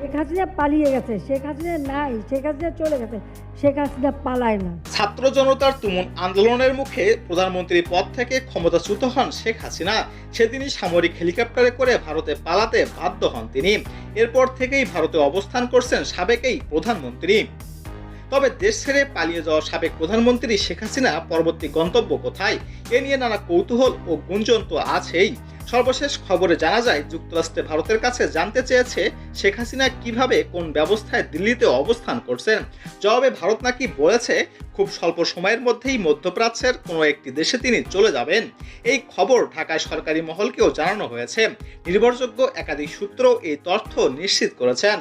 শেখ হাসিনা পালিয়ে গেছে, শেখ হাসিনা নাই, শেখ হাসিনা চলে গেছে, শেখ হাসিনা পালায় না। ছাত্র জনতার তুমুল আন্দোলনের মুখে প্রধানমন্ত্রী পদ থেকে ক্ষমতাচ্যুত হন শেখ হাসিনা। সেদিনই সামরিক হেলিকপ্টারে করে ভারতে পালাতে বাধ্য হন তিনি। এরপর থেকেই ভারতে অবস্থান করছেন সাবেক এই প্রধানমন্ত্রী। তবে দেশ ছেড়ে পালিয়ে যাওয়া সাবেক প্রধানমন্ত্রী শেখ হাসিনা পরবর্তী গন্তব্য কোথায়, এ নিয়ে নানা কৌতূহল ও গুঞ্জন তো আছেই। সর্বশেষ খবরে জানা যায়, যুক্তরাষ্ট্রে ভারতের কাছে জানতে চেয়েছে শেখ হাসিনা কিভাবে কোন ব্যবস্থায় দিল্লিতে অবস্থান করছেন। জবাবে ভারত নাকি বলেছে খুব স্বল্প সময়ের মধ্যেই মধ্যপ্রাচ্যের কোনো একটি দেশে তিনি চলে যাবেন। এই খবর ঢাকায় সরকারি মহলকেও জানানো হয়েছে। নির্ভরযোগ্য একাধিক সূত্র এই তথ্য নিশ্চিত করেছেন।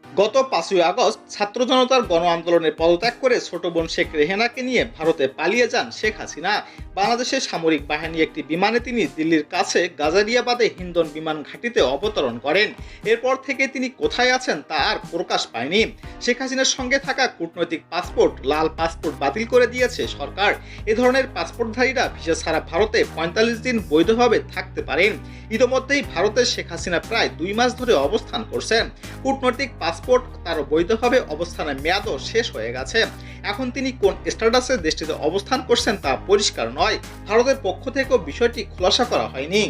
গত 5ই আগস্ট ছাত্র জনতার গণ আন্দোলনে পদত্যাগ করে ছোট বোন শেখ রেহেনাকে নিয়ে ভারতে পালিয়ে যান শেখ হাসিনা। বাংলাদেশের সামরিক বাহিনী একটি বিমানে তিনি দিল্লির কাছে গাজারিয়াবাদে হিন্দন বিমান ঘাঁটিতে অবতরণ করেন। এরপর থেকে তিনি কোথায় আছেন তা আর প্রকাশ পায়নি। শেখ হাসিনার সঙ্গে থাকা কূটনৈতিক পাসপোর্ট, লাল পাসপোর্ট বাতিল করে দিয়েছে সরকার। এ ধরনের পাসপোর্টধারীরা ভিসা ছাড়া ভারতে 45 দিন বৈধভাবে থাকতে পারেন। ইতোমধ্যেই ভারতে শেখ হাসিনা প্রায় 2 মাস ধরে অবস্থান করছেন। কূটনৈতিক পাসপোর্ট তার বৈধভাবে অবস্থানের মেয়াদও শেষ হয়ে গেছে। এখন তিনি কোন স্ট্যাটাসে দেশটিতে অবস্থান করছেন তা পরিষ্কার নয়। ভারতের পক্ষ থেকেও বিষয়টি খোলাসা করা হয়নি।